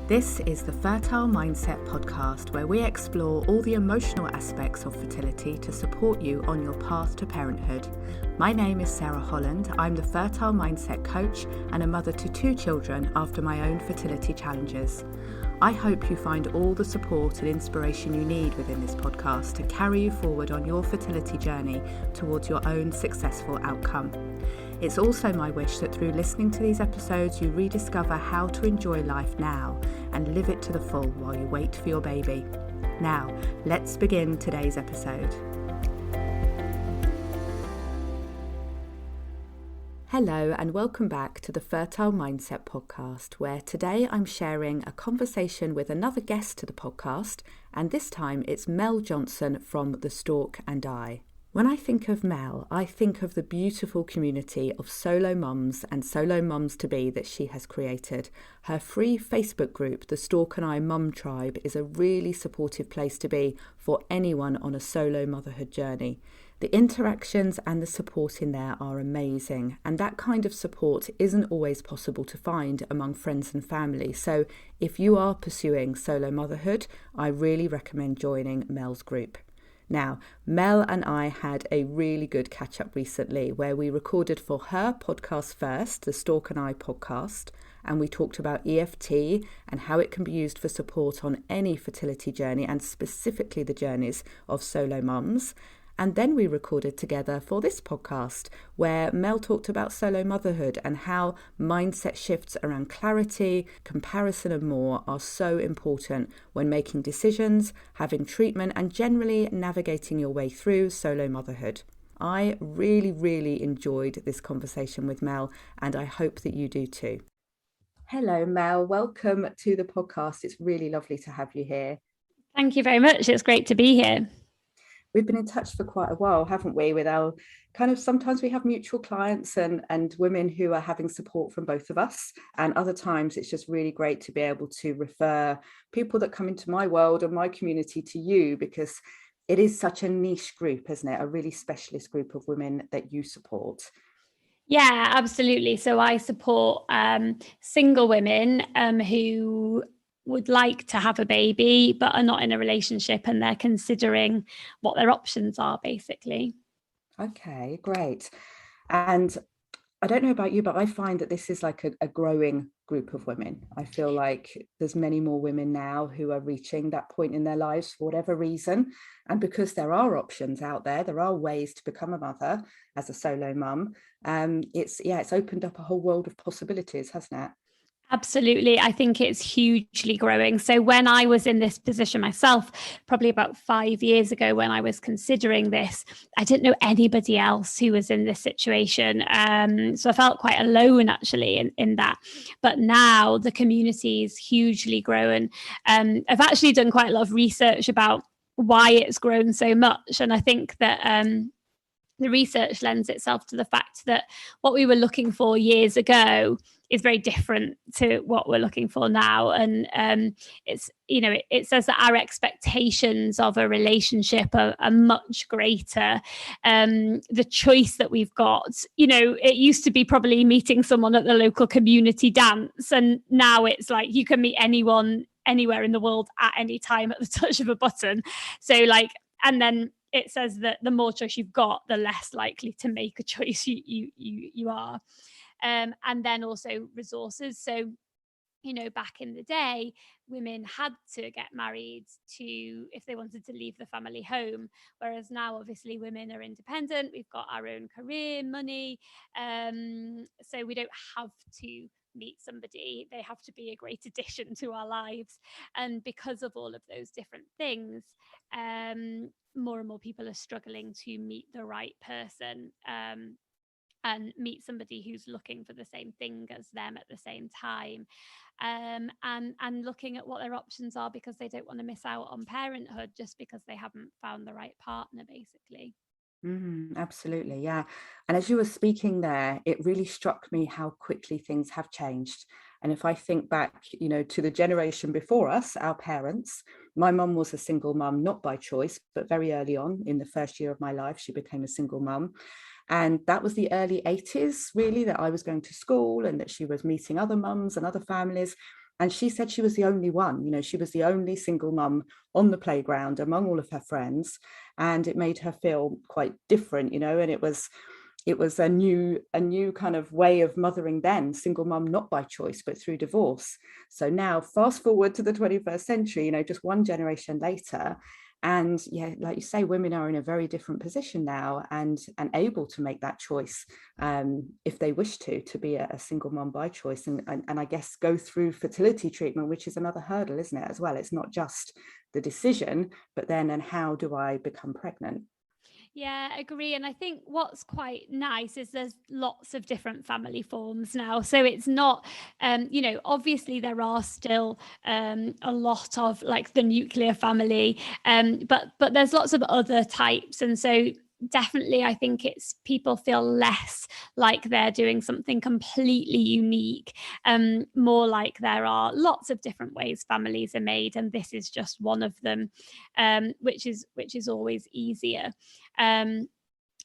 This is the Fertile Mindset podcast, where we explore all the emotional aspects of fertility to support you on your path to parenthood. My name is Sarah Holland. I'm the Fertile Mindset coach and a mother to 2 children after my own fertility challenges. I hope you find all the support and inspiration you need within this podcast to carry you forward on your fertility journey towards your own successful outcome. It's also my wish that through listening to these episodes, you rediscover how to enjoy life now and live it to the full while you wait for your baby. Now, let's begin today's episode. Hello and welcome back to the Fertile Mindset podcast, where today I'm sharing a conversation with another guest to the podcast, and this time it's Mel Johnson from The Stork and I. When I think of Mel, I think of the beautiful community of solo mums and solo mums-to-be that she has created. Her free Facebook group, The Stork and I Mum Tribe, is a really supportive place to be for anyone on a solo motherhood journey. The interactions and the support in there are amazing, and that kind of support isn't always possible to find among friends and family. So if you are pursuing solo motherhood, I really recommend joining Mel's group. Now, Mel and I had a really good catch up recently where we recorded for her podcast first, the Stork and I podcast, and we talked about EFT and how it can be used for support on any fertility journey and specifically the journeys of solo mums. And then we recorded together for this podcast where Mel talked about solo motherhood and how mindset shifts around clarity, comparison and more are so important when making decisions, having treatment and generally navigating your way through solo motherhood. I really enjoyed this conversation with Mel, and I hope that you do too. Hello Mel, welcome to the podcast. It's really lovely to have you here. Thank you very much. It's great to be here. We've been in touch for quite a while, haven't we, with our sometimes we have mutual clients and women who are having support from both of us. And other times it's just really great to be able to refer people that come into my world and my community to you, because it is such a niche group, isn't it? A really specialist group of women that you support. Yeah, absolutely. So I support single women who would like to have a baby but are not in a relationship, and they're considering what their options are, basically. Okay, great. And I don't know about you, but I find that this is like a growing group of women. I feel like there's many more women now who are reaching that point in their lives for whatever reason. And because there are options out there, there are ways to become a mother as a solo mum. It's opened up a whole world of possibilities, hasn't it? Absolutely. I think it's hugely growing. So when I was in this position myself, probably about 5 years ago, when I was considering this, I didn't know anybody else who was in this situation. So I felt quite alone actually in that. But now the community is hugely grown. I've actually done quite a lot of research about why it's grown so much. And I think that the research lends itself to the fact that what we were looking for years ago is very different to what we're looking for now. And it says that our expectations of a relationship are much greater. The choice that we've got, it used to be probably meeting someone at the local community dance. And now it's like you can meet anyone anywhere in the world at any time at the touch of a button. So and then it says that the more choice you've got, the less likely to make a choice you are. And then also resources. So, back in the day, women had to get married if they wanted to leave the family home. Whereas now, obviously, women are independent. We've got our own career, money. So we don't have to meet somebody. They have to be a great addition to our lives. And because of all of those different things, more and more people are struggling to meet the right person and meet somebody who's looking for the same thing as them at the same time, and looking at what their options are, because they don't want to miss out on parenthood just because they haven't found the right partner, basically. Absolutely, yeah. And as you were speaking there, it really struck me how quickly things have changed. And if I think back, to the generation before us, our parents, my mum was a single mum, not by choice, but very early on in the first year of my life, she became a single mum. And that was the early 80s, really, that I was going to school and that she was meeting other mums and other families. And she said she was the only one, she was the only single mum on the playground among all of her friends. And it made her feel quite different, and it was a new kind of way of mothering then, single mum, not by choice, but through divorce. So now fast forward to the 21st century, just one generation later. And yeah, like you say, women are in a very different position now and able to make that choice if they wish to be a single mom by choice, and I guess go through fertility treatment, which is another hurdle, isn't it, as well? It's not just the decision, but then, and how do I become pregnant? Yeah, I agree. And I think what's quite nice is there's lots of different family forms now. So it's not, obviously there are still a lot of like the nuclear family, but there's lots of other types. And so definitely I think it's people feel less like they're doing something completely unique, more like there are lots of different ways families are made, and this is just one of them, which is always easier. um,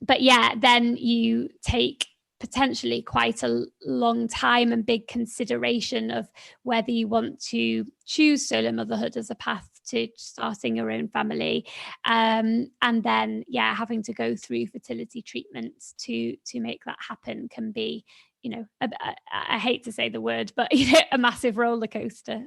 but yeah, then you take potentially quite a long time and big consideration of whether you want to choose solo motherhood as a path to starting your own family, and then having to go through fertility treatments to make that happen can be, I hate to say the word, but a massive roller coaster.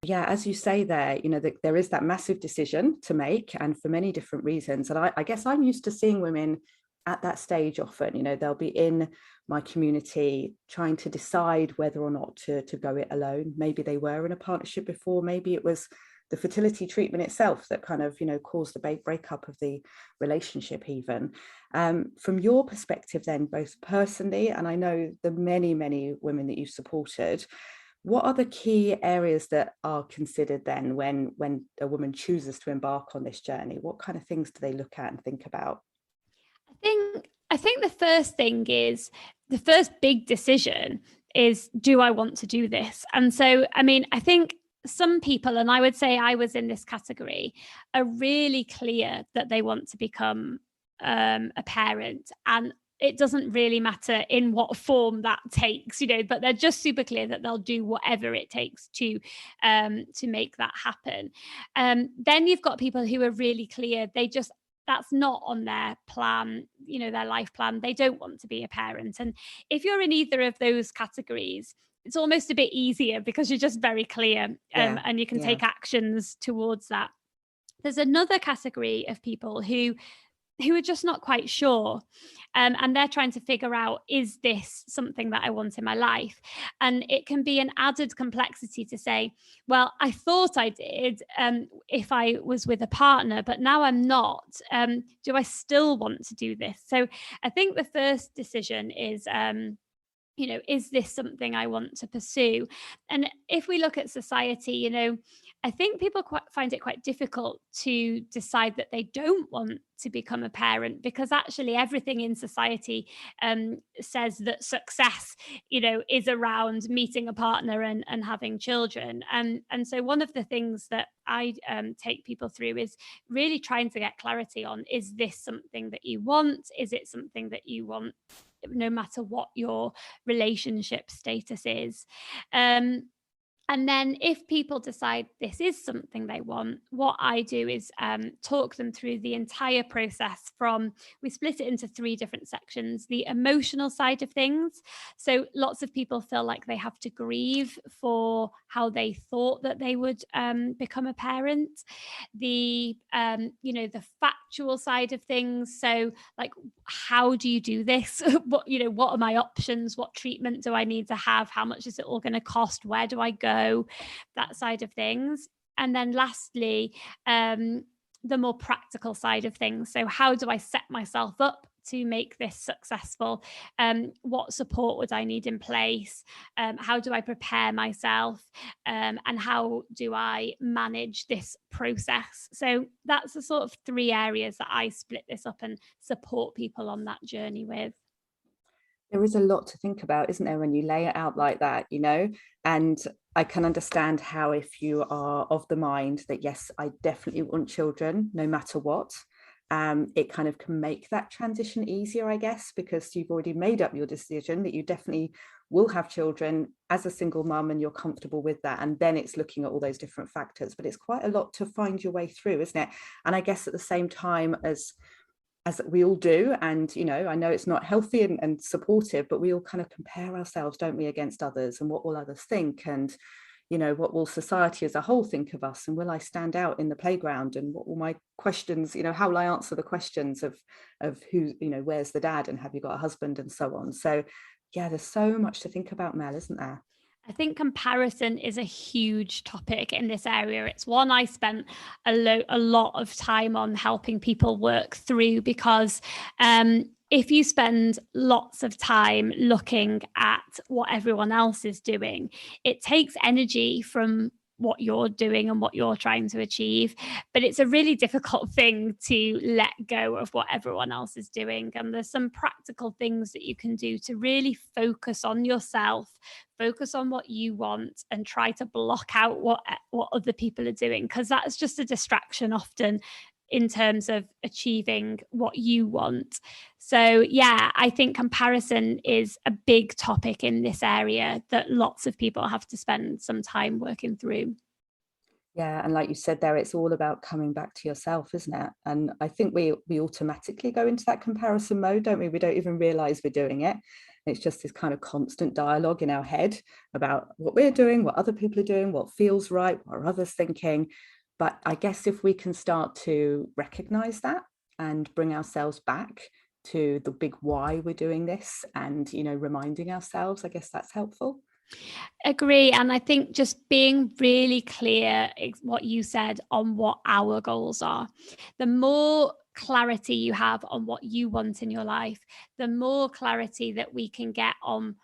Yeah, as you say there, there is that massive decision to make, and for many different reasons. And I guess I'm used to seeing women at that stage often. They'll be in my community trying to decide whether or not to go it alone. Maybe they were in a partnership before. Maybe it was the fertility treatment itself that kind of, caused the breakup of the relationship even. From your perspective then, both personally, and I know the many, many women that you've supported, what are the key areas that are considered then when a woman chooses to embark on this journey? What kind of things do they look at and think about? I think the first thing is, the first big decision is, do I want to do this? And so, I mean, I think some people, and I would say I was in this category, are really clear that they want to become a parent, and it doesn't really matter in what form that takes, but they're just super clear that they'll do whatever it takes to make that happen. Then you've got people who are really clear, that's not on their plan, their life plan. They don't want to be a parent. And if you're in either of those categories, it's almost a bit easier because you're just very clear, Yeah, and you can yeah. take actions towards that. There's another category of people who are just not quite sure, and they're trying to figure out, is this something that I want in my life? And it can be an added complexity to say, well, I thought I did, if I was with a partner, but now I'm not. Do I still want to do this? So I think the first decision is, is this something I want to pursue? And if we look at society, I think people find it quite difficult to decide that they don't want to become a parent, because actually everything in society says that success, is around meeting a partner and having children. And so one of the things that I take people through is really trying to get clarity on, is this something that you want? Is it something that you want no matter what your relationship status is? And then if people decide this is something they want, what I do is talk them through the entire process. We split it into 3 different sections: the emotional side of things. So lots of people feel like they have to grieve for how they thought that they would become a parent. The factual side of things. So like, how do you do this? What are my options? What treatment do I need to have? How much is it all going to cost? Where do I go? That side of things. And then lastly, the more practical side of things. So how do I set myself up to make this successful? What support would I need in place? How do I prepare myself? And how do I manage this process? So that's the sort of 3 areas that I split this up and support people on that journey with. There is a lot to think about, isn't there, when you lay it out like that? And I can understand how, if you are of the mind that, yes, I definitely want children, no matter what, it kind of can make that transition easier, I guess, because you've already made up your decision that you definitely will have children as a single mum and you're comfortable with that. And then it's looking at all those different factors. But it's quite a lot to find your way through, isn't it? And I guess at the same time as we all do, and I know it's not healthy and supportive, but we all kind of compare ourselves, don't we, against others, and what will others think, and what will society as a whole think of us, and will I stand out in the playground, and what will my questions, how will I answer the questions of who, where's the dad, and have you got a husband, and so on. So yeah, there's so much to think about, Mel, isn't there? I think comparison is a huge topic in this area. It's one I spent a lot of time on helping people work through, because if you spend lots of time looking at what everyone else is doing, it takes energy from what you're doing and what you're trying to achieve. But it's a really difficult thing to let go of what everyone else is doing. And there's some practical things that you can do to really focus on yourself, focus on what you want, and try to block out what other people are doing, because that's just a distraction often in terms of achieving what you want. So yeah, I think comparison is a big topic in this area that lots of people have to spend some time working through. Yeah, and like you said there, it's all about coming back to yourself, isn't it? And I think we automatically go into that comparison mode, don't we? We don't even realize we're doing it. It's just this kind of constant dialogue in our head about what we're doing, what other people are doing, what feels right, what are others thinking. But I guess if we can start to recognize that and bring ourselves back to the big why we're doing this, and reminding ourselves, I guess that's helpful. Agree. And I think just being really clear, what you said, on what our goals are. The more clarity you have on what you want in your life, the more clarity that we can get on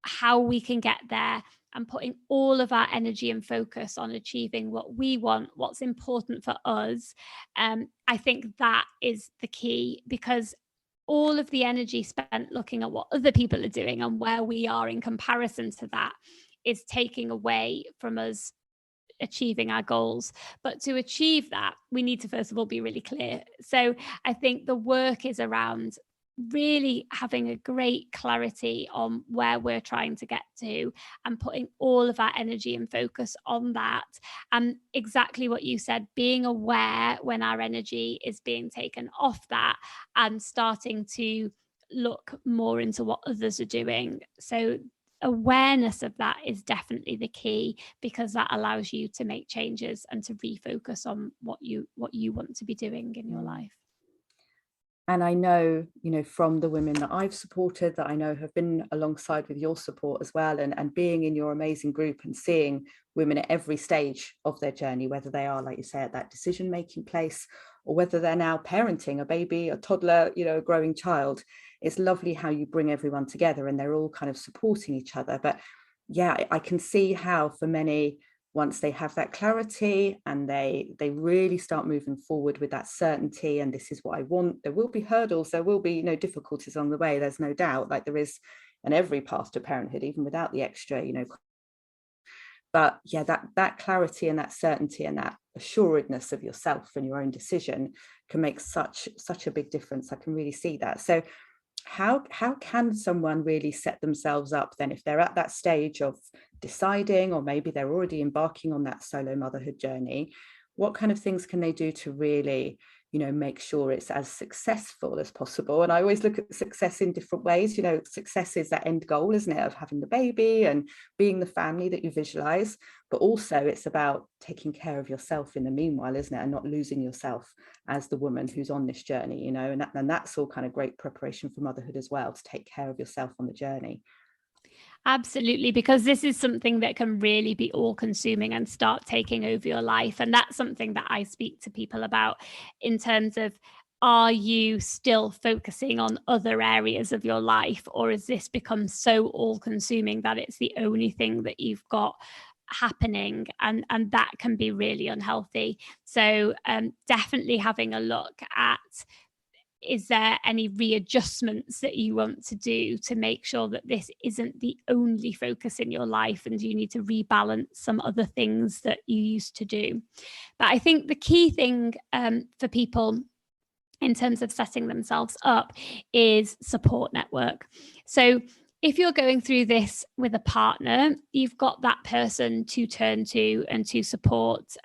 how we can get there, and putting all of our energy and focus on achieving what we want, what's important for us. I think that is the key, because all of the energy spent looking at what other people are doing and where we are in comparison to that is taking away from us achieving our goals. But to achieve that, we need to first of all be really clear. So I think the work is around really having a great clarity on where we're trying to get to, and putting all of our energy and focus on that. And exactly what you said, being aware when our energy is being taken off that, and starting to look more into what others are doing. So awareness of that is definitely the key, because that allows you to make changes and to refocus on what you want to be doing in your life. And I know, from the women that I've supported, that I know have been alongside with your support as well, and being in your amazing group and seeing women at every stage of their journey, whether they are, like you say, at that decision-making place, or whether they're now parenting a baby, a toddler, a growing child. It's lovely how you bring everyone together and they're all kind of supporting each other. But yeah, I can see how for many, once they have that clarity and they really start moving forward with that certainty, and this is what I want, there will be hurdles, there will be difficulties along the way, there's no doubt, like there is in every path to parenthood, even without the extra but yeah, that clarity and that certainty and that assuredness of yourself and your own decision can make such a big difference. I can really see that. So how can someone really set themselves up then, if they're at that stage of deciding, or maybe they're already embarking on that solo motherhood journey? What kind of things can they do to really make sure it's as successful as possible? And I always look at success in different ways. Success is that end goal, isn't it, of having the baby and being the family that you visualize, but also it's about taking care of yourself in the meanwhile, isn't it, and not losing yourself as the woman who's on this journey, and that's all kind of great preparation for motherhood as well, to take care of yourself on the journey. Absolutely, because this is something that can really be all consuming and start taking over your life. And that's something that I speak to people about, in terms of, are you still focusing on other areas of your life, or has this become so all consuming that it's the only thing that you've got happening? And that can be really unhealthy. So definitely having a look at, is there any readjustments that you want to do to make sure that this isn't the only focus in your life, and you need to rebalance some other things that you used to do? But I think the key thing for people in terms of setting themselves up is support network. So if you're going through this with a partner, you've got that person to turn to and to support.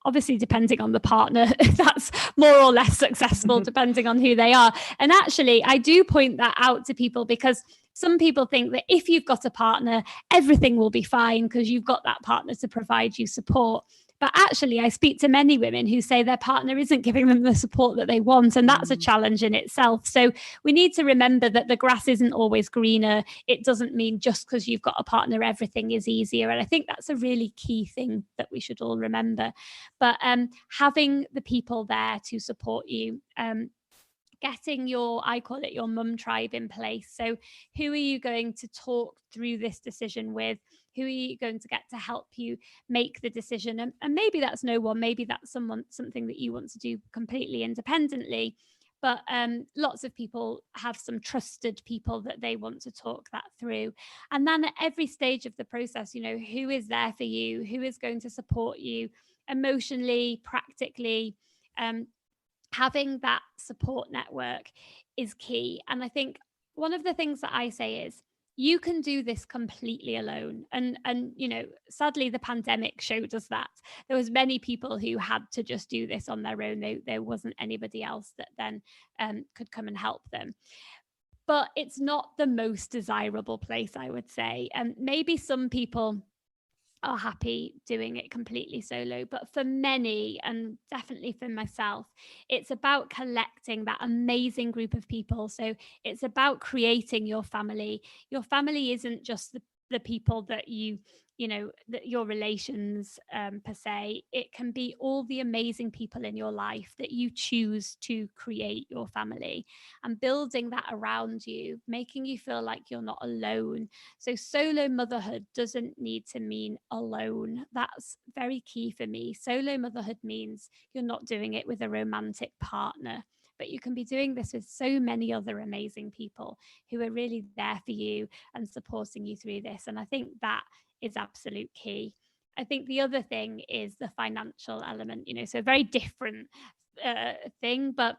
Obviously, depending on the partner, that's more or less successful, depending on who they are. And actually, I do point that out to people, because some people think that if you've got a partner, everything will be fine because you've got that partner to provide you support. But actually, I speak to many women who say their partner isn't giving them the support that they want. And that's a challenge in itself. So we need to remember that the grass isn't always greener. It doesn't mean just because you've got a partner, everything is easier. And I think that's a really key thing that we should all remember. But having the people there to support you, getting your, I call it your mum tribe in place. So who are you going to talk through this decision with? Who are you going to get to help you make the decision? And maybe that's no one, maybe that's something that you want to do completely independently. But lots of people have some trusted people that they want to talk that through. And then at every stage of the process, you know, who is there for you? Who is going to support you emotionally, practically? Having that support network is key. And I think one of the things that I say is, you can do this completely alone. And you know, sadly, the pandemic showed us that there was many people who had to just do this on their own. There wasn't anybody else that then could come and help them. But it's not the most desirable place, I would say. And maybe some people are happy doing it completely solo, but for many, and definitely for myself, it's about collecting that amazing group of people. So it's about creating your family. Your family isn't just the people that you know, that your relations per se. It can be all the amazing people in your life that you choose to create your family, and building that around you, making you feel like you're not alone. So solo motherhood doesn't need to mean alone. That's very key for me. Solo motherhood means you're not doing it with a romantic partner, but you can be doing this with so many other amazing people who are really there for you and supporting you through this. And I think that is absolute key. I think the other thing is the financial element, you know, so a very different thing, but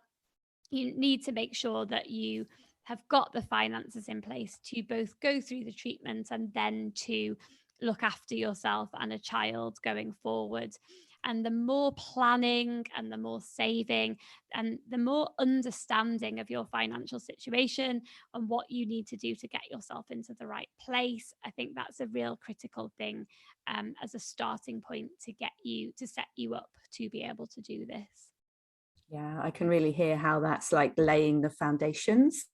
you need to make sure that you have got the finances in place to both go through the treatment and then to look after yourself and a child going forward. And the more planning and the more saving and the more understanding of your financial situation and what you need to do to get yourself into the right place, I think that's a real critical thing as a starting point to get you to set you up to be able to do this. Yeah, I can really hear how that's like laying the foundations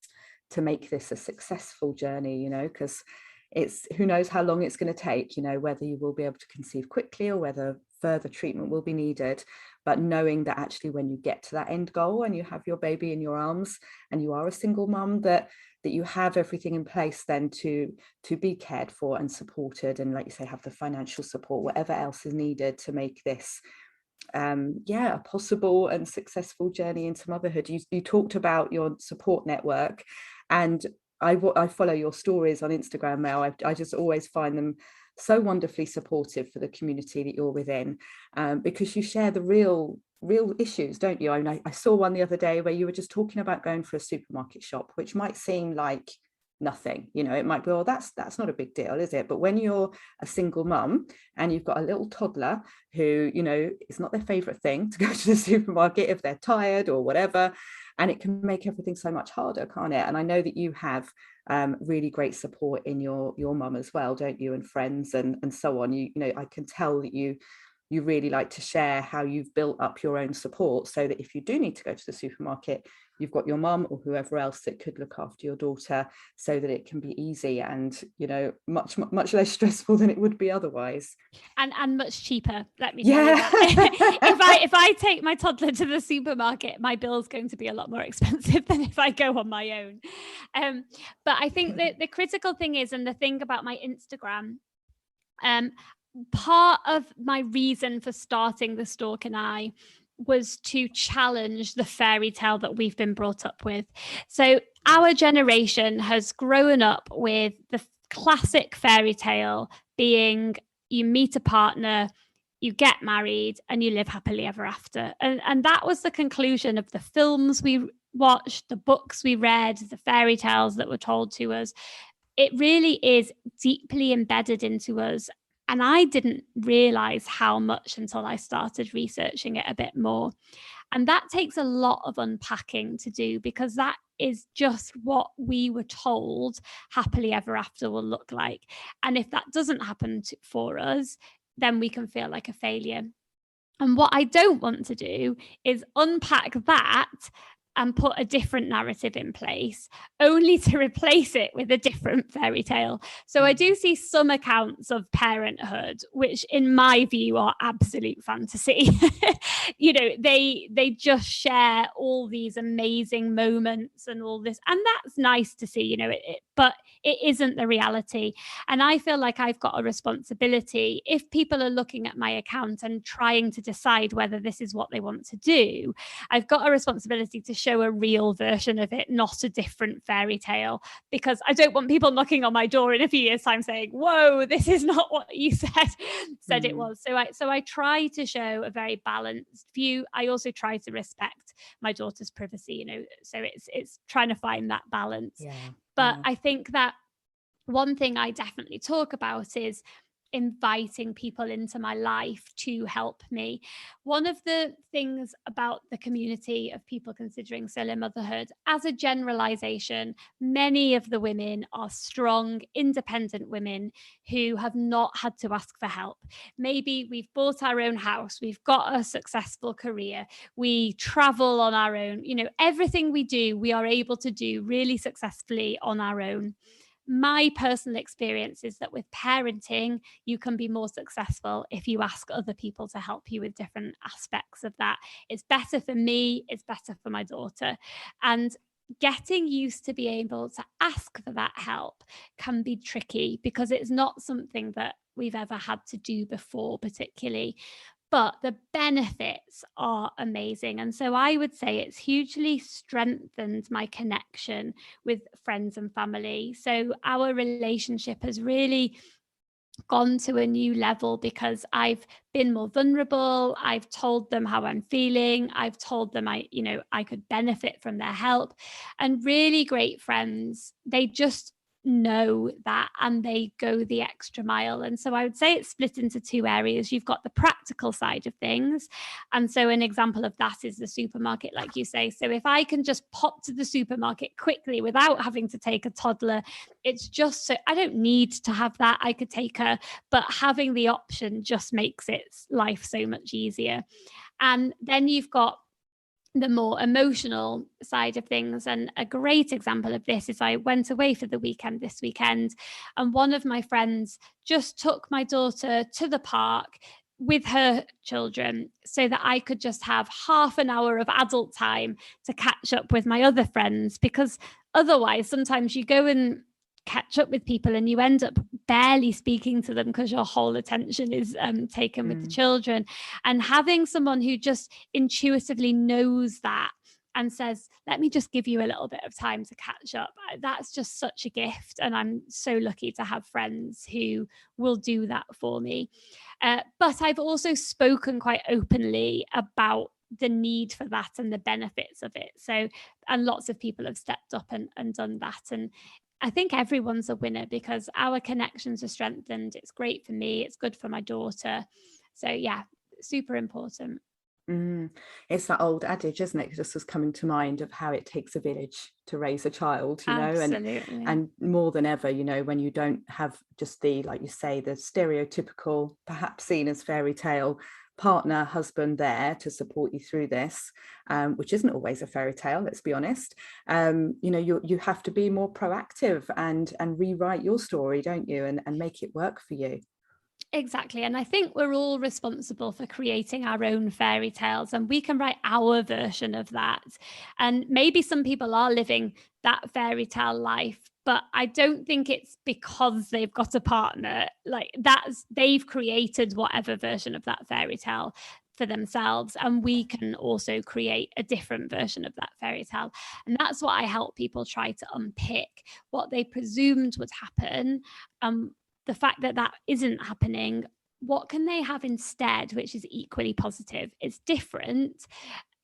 to make this a successful journey, you know, because it's, who knows how long it's going to take, you know, whether you will be able to conceive quickly or whether further treatment will be needed. But knowing that actually when you get to that end goal and you have your baby in your arms and you are a single mum, that you have everything in place then to be cared for and supported, and like you say, have the financial support, whatever else is needed to make this a possible and successful journey into motherhood. You talked about your support network, and I follow your stories on Instagram, Mel. I just always find them so wonderfully supportive for the community that you're within, because you share the real issues, don't you? I mean, I saw one the other day where you were just talking about going for a supermarket shop, which might seem like nothing, you know, it might be, well, that's not a big deal, is it? But when you're a single mum and you've got a little toddler who, you know, it's not their favorite thing to go to the supermarket if they're tired or whatever, and it can make everything so much harder, can't it? And I know that you have really great support in your mum as well, don't you, and friends and so on. You know, I can tell that you really like to share how you've built up your own support, so that if you do need to go to the supermarket, you've got your mum or whoever else that could look after your daughter, so that it can be easy and, you know, much less stressful than it would be otherwise. And much cheaper, let me tell you that. if I take my toddler to the supermarket, my bill's going to be a lot more expensive than if I go on my own. But I think that the critical thing is, and the thing about my Instagram, part of my reason for starting The Stork and I was to challenge the fairy tale that we've been brought up with. So our generation has grown up with the classic fairy tale being, you meet a partner, you get married, and you live happily ever after. And that was the conclusion of the films we watched, the books we read, the fairy tales that were told to us. it really is deeply embedded into us. And I didn't realize how much until I started researching it a bit more. And that takes a lot of unpacking to do, because that is just what we were told happily ever after will look like. And if that doesn't happen for us, then we can feel like a failure. And what I don't want to do is unpack that and put a different narrative in place, only to replace it with a different fairy tale. So I do see some accounts of parenthood, which in my view are absolute fantasy. They just share all these amazing moments and all this, and that's nice to see, but it isn't the reality. And I feel like I've got a responsibility, if people are looking at my account and trying to decide whether this is what they want to do, I've got a responsibility to show a real version of it, not a different fairy tale, because I don't want people knocking on my door in a few years' time saying, whoa, this is not what you said it was. So I try to show a very balanced view. I also try to respect my daughter's privacy, so it's trying to find that balance. But I think that one thing I definitely talk about is inviting people into my life to help me. One of the things about the community of people considering solo motherhood, as a generalization, many of the women are strong, independent women who have not had to ask for help. Maybe we've bought our own house, we've got a successful career, we travel on our own, everything we do, we are able to do really successfully on our own. My personal experience is that with parenting, you can be more successful if you ask other people to help you with different aspects of that. It's better for me, it's better for my daughter. And getting used to be able to ask for that help can be tricky, because it's not something that we've ever had to do before, particularly. But the benefits are amazing. And so I would say it's hugely strengthened my connection with friends and family. So our relationship has really gone to a new level, because I've been more vulnerable. I've told them how I'm feeling. I've told them I could benefit from their help. And really great friends, they just know that, and they go the extra mile. And so I would say it's split into two areas. You've got the practical side of things, and so an example of that is the supermarket, like you say. So if I can just pop to the supermarket quickly without having to take a toddler, it's just, so I don't need to have that, I could take her, but having the option just makes it life so much easier. And then you've got the more emotional side of things. And a great example of this is I went away for the weekend this weekend, and one of my friends just took my daughter to the park with her children so that I could just have half an hour of adult time to catch up with my other friends, because otherwise sometimes you go and catch up with people and you end up barely speaking to them because your whole attention is taken with the children. And having someone who just intuitively knows that and says, let me just give you a little bit of time to catch up, that's just such a gift. And I'm so lucky to have friends who will do that for me. But I've also spoken quite openly about the need for that and the benefits of it. So, and lots of people have stepped up and done that. And I think everyone's a winner, because our connections are strengthened. It's great for me. It's good for my daughter. So yeah, super important. It's that old adage, isn't it? It just was coming to mind of how it takes a village to raise a child, Absolutely. and more than ever, when you don't have just the, like you say, the stereotypical, perhaps seen as fairy tale partner, husband there to support you through this, which isn't always a fairy tale, let's be honest. You have to be more proactive and rewrite your story, don't you, and make it work for you. Exactly. And I think we're all responsible for creating our own fairy tales, and we can write our version of that. And maybe some people are living that fairy tale life, but I don't think it's because they've got a partner. Like, they've created whatever version of that fairy tale for themselves, and we can also create a different version of that fairy tale. And that's what I help people try to unpick, what they presumed would happen, the fact that that isn't happening. What can they have instead, which is equally positive? It's different,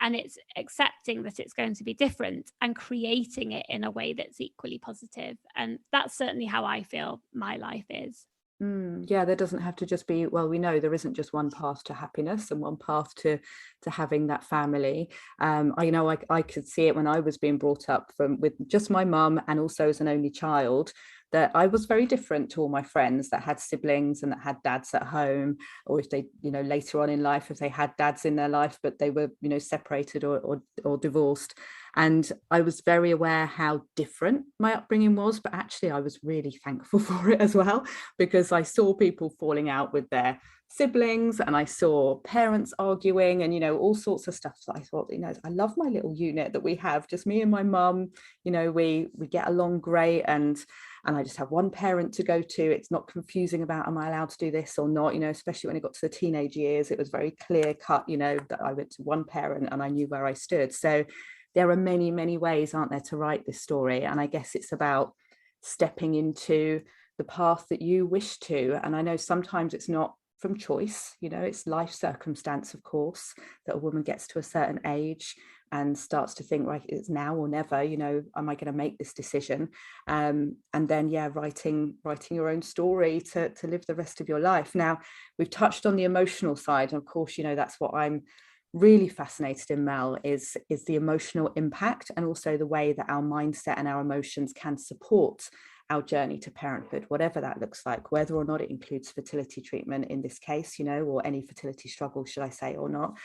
and it's accepting that it's going to be different and creating it in a way that's equally positive. And that's certainly how I feel my life is. Yeah, there doesn't have to just be, well, we know there isn't just one path to happiness and one path to having that family. I could see it when I was being brought up with just my mum, and also as an only child, that I was very different to all my friends that had siblings and that had dads at home, or if they, later on in life, if they had dads in their life, but they were, separated or divorced. And I was very aware how different my upbringing was, but actually I was really thankful for it as well, because I saw people falling out with their siblings, and I saw parents arguing, and all sorts of stuff. So I thought, I love my little unit that we have, just me and my mum. We get along great, and I just have one parent to go to. It's not confusing about, am I allowed to do this or not? Especially when it got to the teenage years, it was very clear cut, that I went to one parent and I knew where I stood. So there are many, many ways, aren't there, to write this story? And I guess it's about stepping into the path that you wish to. And I know sometimes it's not from choice, it's life circumstance, of course, that a woman gets to a certain age and starts to think, right, it's now or never, am I going to make this decision? And then, writing your own story to live the rest of your life. Now, we've touched on the emotional side. And of course, that's what I'm really fascinated in, Mel, is the emotional impact, and also the way that our mindset and our emotions can support our journey to parenthood, whatever that looks like, whether or not it includes fertility treatment in this case, or any fertility struggle, should I say, or not.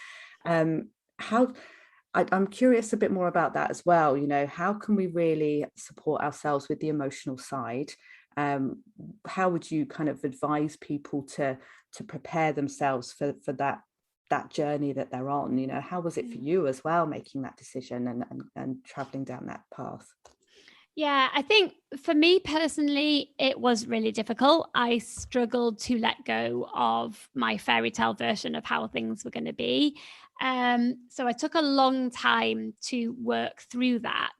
I'm curious a bit more about that as well. How can we really support ourselves with the emotional side? How would you kind of advise people to prepare themselves for that journey that they're on? How was it for you as well, making that decision and traveling down that path? Yeah, I think for me personally, it was really difficult. I struggled to let go of my fairy tale version of how things were going to be. So I took a long time to work through that.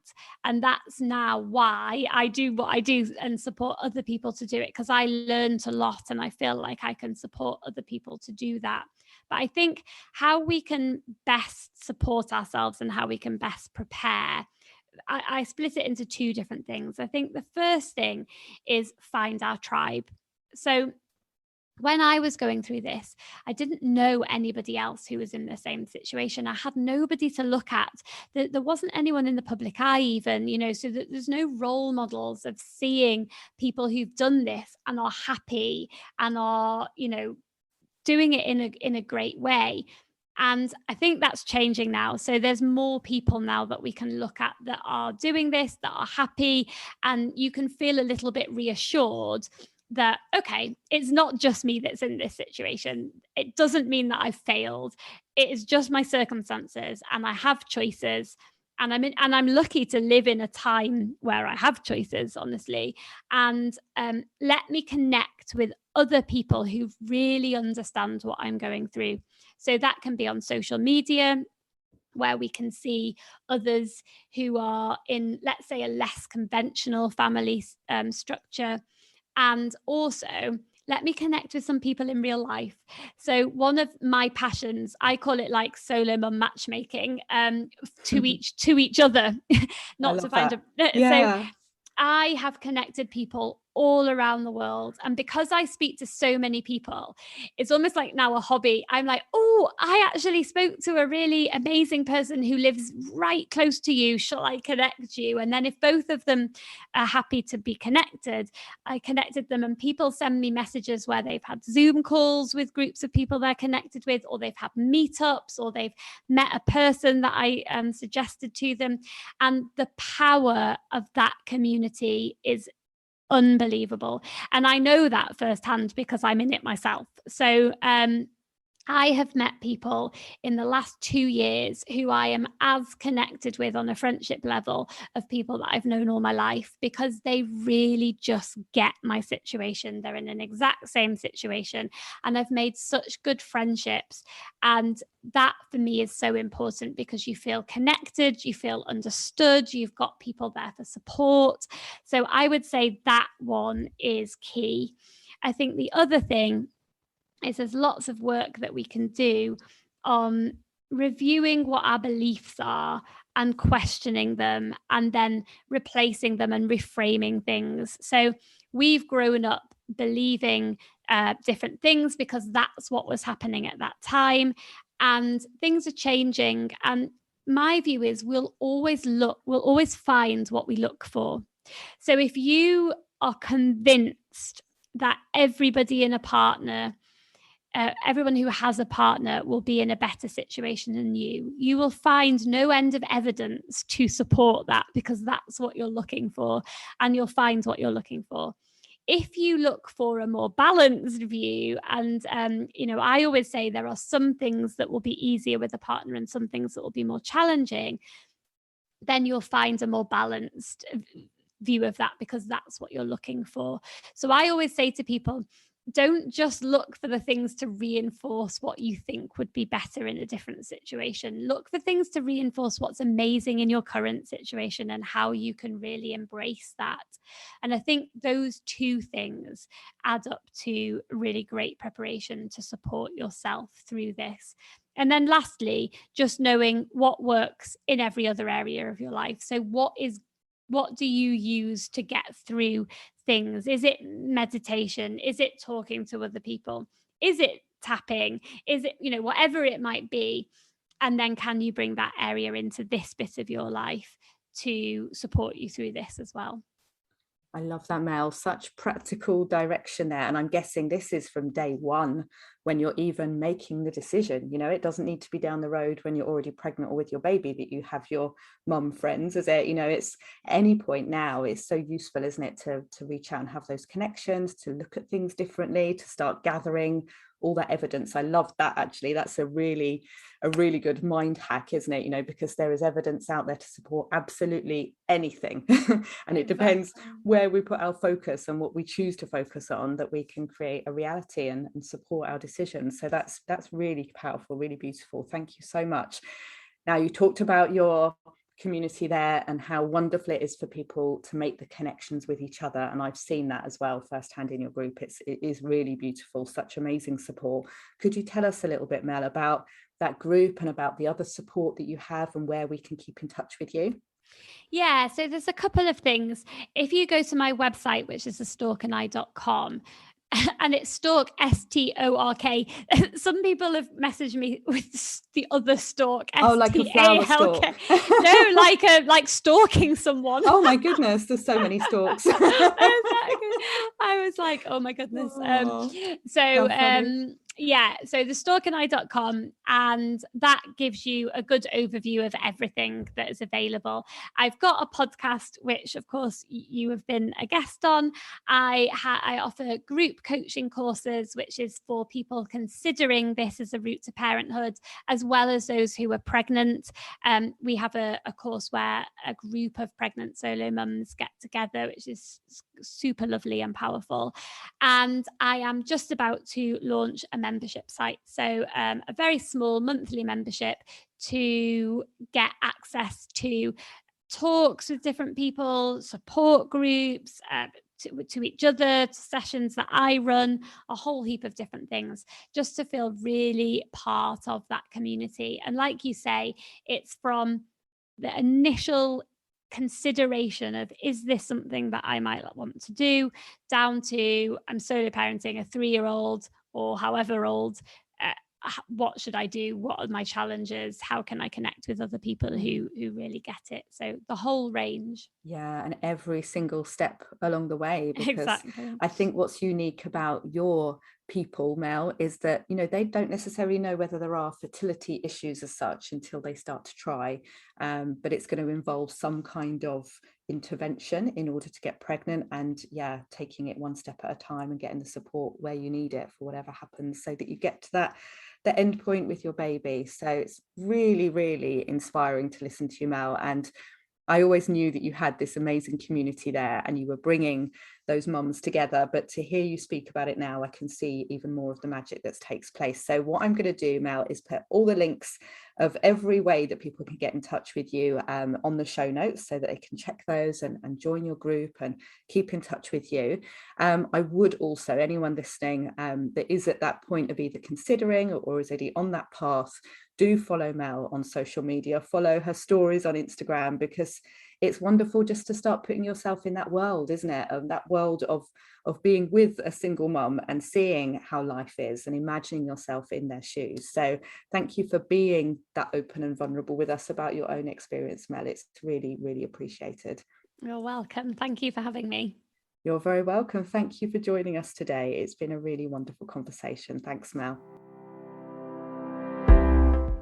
And that's now why I do what I do and support other people to do it, because I learned a lot and I feel like I can support other people to do that. But I think how we can best support ourselves and how we can best prepare, I split it into two different things. I think the first thing is find our tribe. So when I was going through this, I didn't know anybody else who was in the same situation. I had nobody to look at. There wasn't anyone in the public eye even, so that there's no role models of seeing people who've done this and are happy and are, doing it in a great way. And I think that's changing now. So there's more people now that we can look at that are doing this, that are happy, and you can feel a little bit reassured that, okay, it's not just me that's in this situation. It doesn't mean that I've failed. It is just my circumstances, and I have choices. And I'm lucky to live in a time where I have choices, honestly. And let me connect with other people who really understand what I'm going through. So that can be on social media, where we can see others who are in, let's say, a less conventional family structure. And also, let me connect with some people in real life. So one of my passions, I call it like solo mum matchmaking, to each other, not to find that. Yeah. So I have connected people all around the world. And because I speak to so many people, it's almost like now a hobby. I'm like, oh, I actually spoke to a really amazing person who lives right close to you. Shall I connect you? And then if both of them are happy to be connected, I connected them. And people send me messages where they've had Zoom calls with groups of people they're connected with, or they've had meetups, or they've met a person that I suggested to them. And the power of that community is unbelievable. And I know that firsthand because I'm in it myself. So I have met people in the last 2 years who I am as connected with on a friendship level of people that I've known all my life, because they really just get my situation. They're in an exact same situation, and I've made such good friendships. And that for me is so important, because you feel connected, you feel understood, you've got people there for support. So I would say that one is key. I think the other thing is there's lots of work that we can do on reviewing what our beliefs are and questioning them, and then replacing them and reframing things. So we've grown up believing different things because that's what was happening at that time, and things are changing. And my view is we'll always find what we look for. So if you are convinced that everybody in a partner, everyone who has a partner will be in a better situation than you will find no end of evidence to support that, because that's what you're looking for, and you'll find what you're looking for. If you look for a more balanced view, and I always say there are some things that will be easier with a partner and some things that will be more challenging, then you'll find a more balanced view of that, because that's what you're looking for. So I always say to people, don't just look for the things to reinforce what you think would be better in a different situation. Look for things to reinforce what's amazing in your current situation and how you can really embrace that. And I think those two things add up to really great preparation to support yourself through this. And then lastly, just knowing what works in every other area of your life. So what do you use to get through things? Is it meditation? Is it talking to other people? Is it tapping? Is it, whatever it might be? And then can you bring that area into this bit of your life to support you through this as well? I love that, Mel. Such practical direction there. And I'm guessing this is from day one when you're even making the decision. It doesn't need to be down the road when you're already pregnant or with your baby that you have your mum friends, is it? It's any point now. It's so useful, isn't it, to reach out and have those connections, to look at things differently, to start gathering all that evidence. I love that, actually. That's a really good mind hack, isn't it? Because there is evidence out there to support absolutely anything. And it depends where we put our focus and what we choose to focus on, that we can create a reality and support our decisions. So that's really powerful, really beautiful. Thank you so much. Now, you talked about your community there and how wonderful it is for people to make the connections with each other, and I've seen that as well firsthand in your group. It is really beautiful, such amazing support. Could you tell us a little bit, Mel, about that group and about the other support that you have and where we can keep in touch with you? Yeah, so there's a couple of things. If you go to my website, which is thestalkandI.com, and it's stalk, S-T-O-R-K. Some people have messaged me with the other stalk, S-T-A-L-K. Oh, like a flower stalk. No, like stalking someone. Oh my goodness, there's so many stalks. I was like, oh my goodness. So the stalkandI.com, and that gives you a good overview of everything that is available. I've got a podcast, which of course you have been a guest on. I offer group coaching courses, which is for people considering this as a route to parenthood, as well as those who are pregnant. We have a course where a group of pregnant solo mums get together, which is super lovely and powerful. And I am just about to launch a membership site. So a very small monthly membership to get access to talks with different people, support groups, to each other, to sessions that I run, a whole heap of different things, just to feel really part of that community. And like you say, it's from the initial consideration of, is this something that I might want to do, down to I'm solo parenting a 3-year-old or however old. What should I do? What are my challenges? How can I connect with other people who really get it? So the whole range. Yeah, and every single step along the way, because Exactly. I think what's unique about your people, Mel, is that they don't necessarily know whether there are fertility issues as such until they start to try, but it's going to involve some kind of intervention in order to get pregnant, and taking it one step at a time and getting the support where you need it for whatever happens, so that you get to the end point with your baby. So it's really, really inspiring to listen to you, Mel, and I always knew that you had this amazing community there, and you were bringing those mums together. But to hear you speak about it now, I can see even more of the magic that takes place. So what I'm going to do, Mel, is put all the links of every way that people can get in touch with you on the show notes, so that they can check those and join your group and keep in touch with you. I would also, anyone listening that is at that point of either considering or is already on that path, do follow Mel on social media, follow her stories on Instagram, because it's wonderful just to start putting yourself in that world, isn't it? That world of being with a single mum and seeing how life is and imagining yourself in their shoes. So thank you for being that open and vulnerable with us about your own experience, Mel. It's really, really appreciated. You're welcome. Thank you for having me. You're very welcome. Thank you for joining us today. It's been a really wonderful conversation. Thanks, Mel.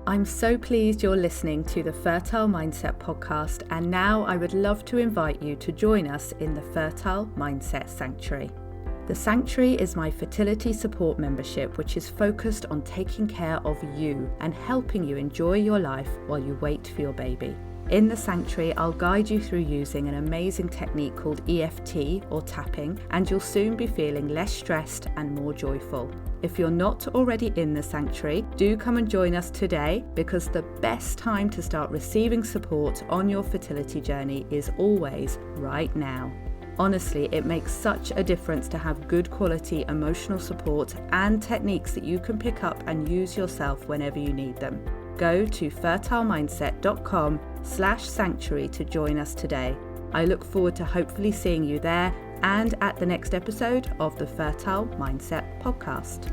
I'm so pleased you're listening to the Fertile Mindset podcast, and now I would love to invite you to join us in the Fertile Mindset Sanctuary. The Sanctuary is my fertility support membership, which is focused on taking care of you and helping you enjoy your life while you wait for your baby. In the Sanctuary, I'll guide you through using an amazing technique called EFT or tapping, and you'll soon be feeling less stressed and more joyful. If you're not already in the Sanctuary, do come and join us today, because the best time to start receiving support on your fertility journey is always right now. Honestly, it makes such a difference to have good quality emotional support and techniques that you can pick up and use yourself whenever you need them. Go to fertilemindset.com/sanctuary to join us today. I look forward to hopefully seeing you there and at the next episode of the Fertile Mindset podcast.